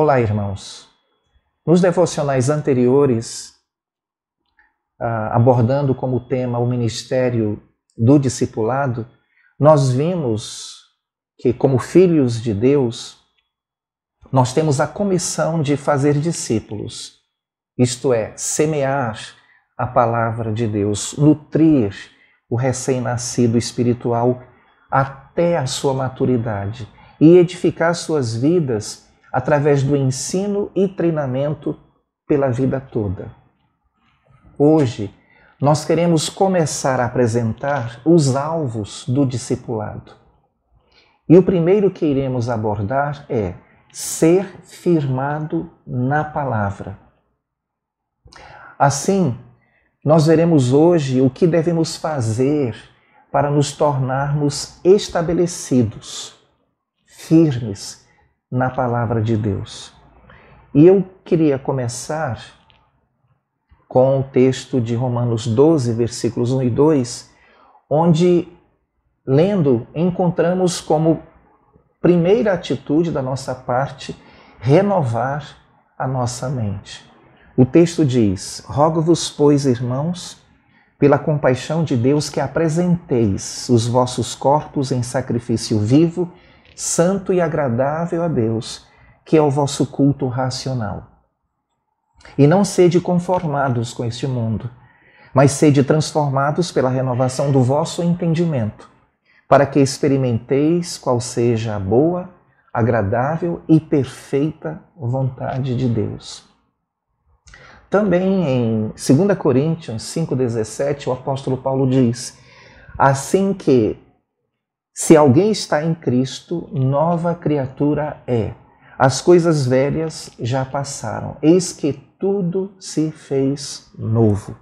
Olá, irmãos. Nos devocionais anteriores, abordando como tema o ministério do discipulado, nós vimos que, como filhos de Deus, nós temos a comissão de fazer discípulos, isto é, semear a palavra de Deus, nutrir o recém-nascido espiritual até a sua maturidade e edificar suas vidas através do ensino e treinamento pela vida toda. Hoje, nós queremos começar a apresentar os alvos do discipulado. E o primeiro que iremos abordar é ser firmado na palavra. Assim, nós veremos hoje o que devemos fazer para nos tornarmos estabelecidos, firmes na palavra de Deus. E eu queria começar com o texto de Romanos 12, versículos 1 e 2, onde, lendo, encontramos como primeira atitude da nossa parte renovar a nossa mente. O texto diz: rogo-vos, pois, irmãos, pela compaixão de Deus, que apresenteis os vossos corpos em sacrifício vivo, santo e agradável a Deus, que é o vosso culto racional. E não sede conformados com este mundo, mas sede transformados pela renovação do vosso entendimento, para que experimenteis qual seja a boa, agradável e perfeita vontade de Deus. Também em 2 Coríntios 5,17, o apóstolo Paulo diz: assim que, se alguém está em Cristo, nova criatura é. As coisas velhas já passaram, eis que tudo se fez novo.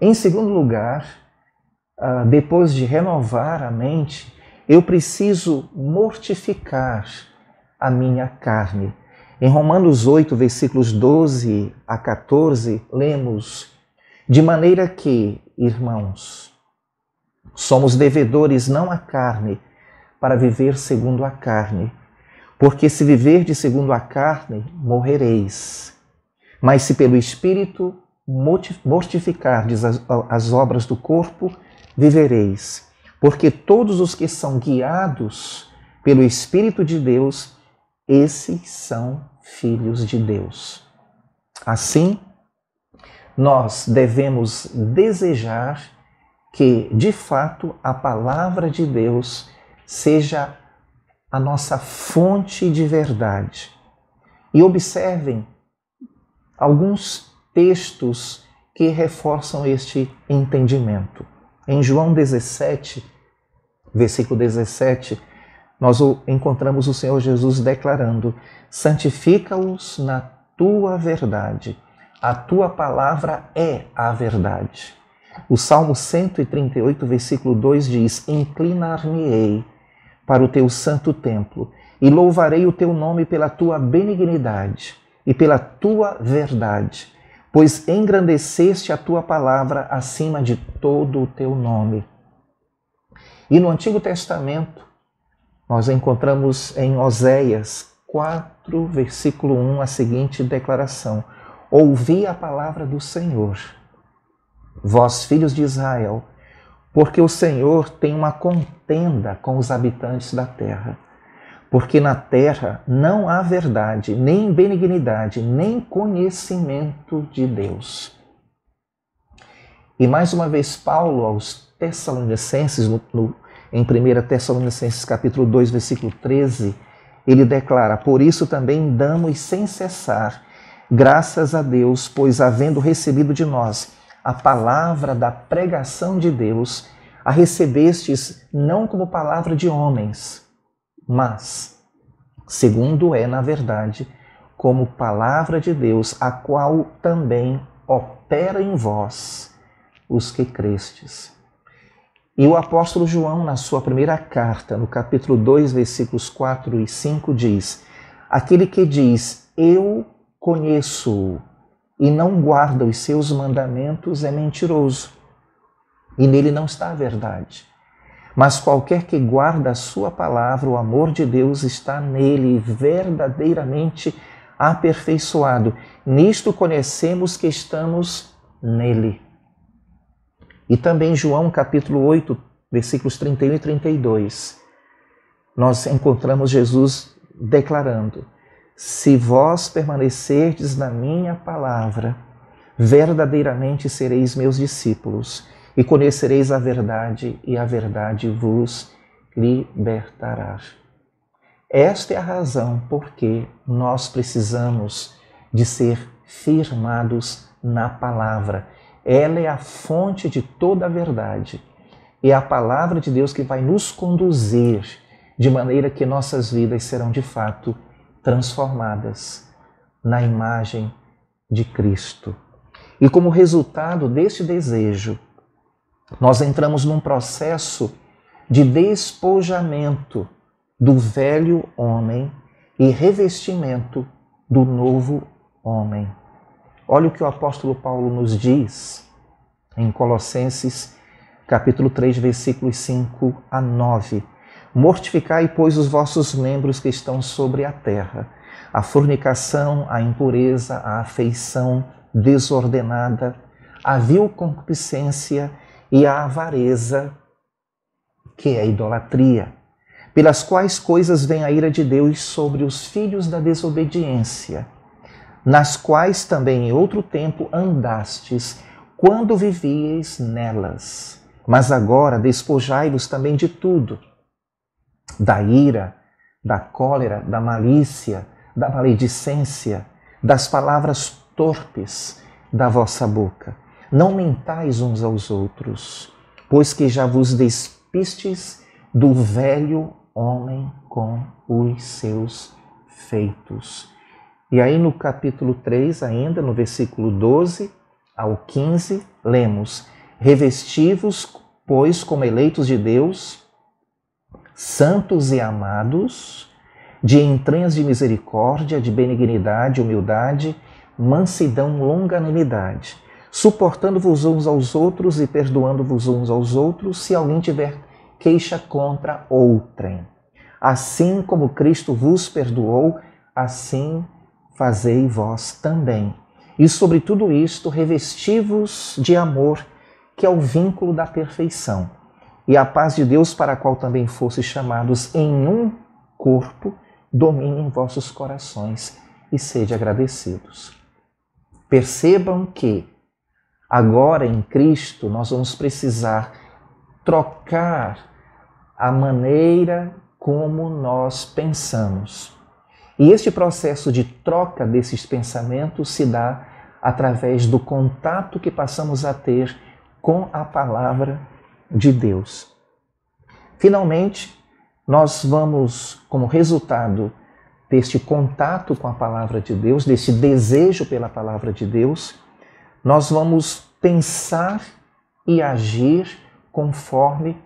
Em segundo lugar, depois de renovar a mente, eu preciso mortificar a minha carne. Em Romanos 8, versículos 12 a 14, lemos: de maneira que, irmãos, somos devedores não à carne, para viver segundo a carne. Porque se viverdes segundo a carne, morrereis. Mas se pelo Espírito mortificardes as obras do corpo, vivereis. Porque todos os que são guiados pelo Espírito de Deus, esses são filhos de Deus. Assim, nós devemos desejar que, de fato, a palavra de Deus seja a nossa fonte de verdade. E observem alguns textos que reforçam este entendimento. Em João 17, versículo 17, nós encontramos o Senhor Jesus declarando: santifica-os na tua verdade, a tua palavra é a verdade. O Salmo 138, versículo 2 diz: inclinar-me-ei para o teu santo templo e louvarei o teu nome pela tua benignidade e pela tua verdade, pois engrandeceste a tua palavra acima de todo o teu nome. E no Antigo Testamento, nós encontramos em Oséias 4, versículo 1, a seguinte declaração: ouvi a palavra do Senhor, vós filhos de Israel, porque o Senhor tem uma contenda com os habitantes da terra. Porque na terra não há verdade, nem benignidade, nem conhecimento de Deus. E mais uma vez Paulo aos Tessalonicenses, em 1 Tessalonicenses capítulo 2, versículo 13, ele declara: por isso também damos sem cessar graças a Deus, pois havendo recebido de nós a palavra da pregação de Deus, a recebestes não como palavra de homens, mas, segundo é na verdade, como palavra de Deus, a qual também opera em vós os que crestes. E o apóstolo João, na sua primeira carta, no capítulo 2, versículos 4 e 5, diz: aquele que diz, eu conheço-o, e não guarda os seus mandamentos, é mentiroso, e nele não está a verdade. Mas qualquer que guarda a sua palavra, o amor de Deus está nele, verdadeiramente aperfeiçoado. Nisto conhecemos que estamos nele. E também João capítulo 8, versículos 31 e 32, nós encontramos Jesus declarando: se vós permanecerdes na minha palavra, verdadeiramente sereis meus discípulos, e conhecereis a verdade, e a verdade vos libertará. Esta é a razão por que nós precisamos de ser firmados na palavra. Ela é a fonte de toda a verdade. É a palavra de Deus que vai nos conduzir de maneira que nossas vidas serão de fato transformadas na imagem de Cristo. E como resultado deste desejo, nós entramos num processo de despojamento do velho homem e revestimento do novo homem. Olha o que o apóstolo Paulo nos diz em Colossenses capítulo 3, versículos 5 a 9. Mortificai, pois, os vossos membros que estão sobre a terra, a fornicação, a impureza, a afeição desordenada, a vil concupiscência e a avareza, que é a idolatria, pelas quais coisas vem a ira de Deus sobre os filhos da desobediência, nas quais também em outro tempo andastes, quando vivieis nelas. Mas agora despojai-vos também de tudo, da ira, da cólera, da malícia, da maledicência, das palavras torpes da vossa boca. Não mentais uns aos outros, pois que já vos despistes do velho homem com os seus feitos. E aí no capítulo 3, ainda no versículo 12 ao 15, lemos: revesti-vos, pois, como eleitos de Deus, santos e amados, de entranhas de misericórdia, de benignidade, humildade, mansidão, longanimidade, suportando-vos uns aos outros e perdoando-vos uns aos outros, se alguém tiver queixa contra outrem. Assim como Cristo vos perdoou, assim fazei vós também. E sobre tudo isto, revesti-vos de amor, que é o vínculo da perfeição. E a paz de Deus, para a qual também fostes chamados em um corpo, domine em vossos corações e sede agradecidos. Percebam que agora em Cristo nós vamos precisar trocar a maneira como nós pensamos. E este processo de troca desses pensamentos se dá através do contato que passamos a ter com a palavra de Deus. Finalmente, nós vamos, como resultado deste contato com a palavra de Deus, deste desejo pela palavra de Deus, nós vamos pensar e agir conforme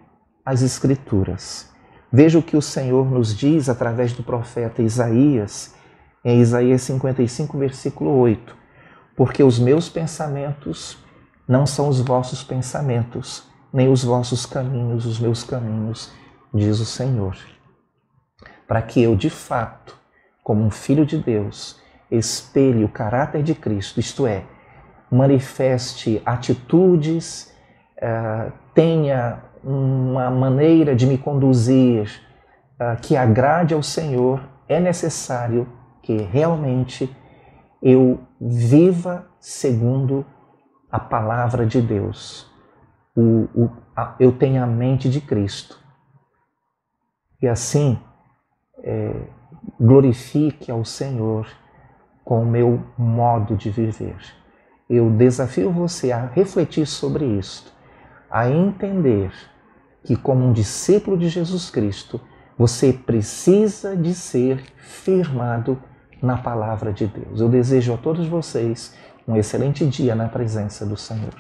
as Escrituras. Veja o que o Senhor nos diz através do profeta Isaías, em Isaías 55, versículo 8. Porque os meus pensamentos não são os vossos pensamentos, nem os vossos caminhos, os meus caminhos, diz o Senhor. Para que eu, de fato, como um filho de Deus, espelhe o caráter de Cristo, isto é, manifeste atitudes, tenha uma maneira de me conduzir que agrade ao Senhor, é necessário que realmente eu viva segundo a palavra de Deus. Eu tenho a mente de Cristo. E assim, glorifique ao Senhor com o meu modo de viver. Eu desafio você a refletir sobre isto, a entender que, como um discípulo de Jesus Cristo, você precisa de ser firmado na palavra de Deus. Eu desejo a todos vocês um excelente dia na presença do Senhor.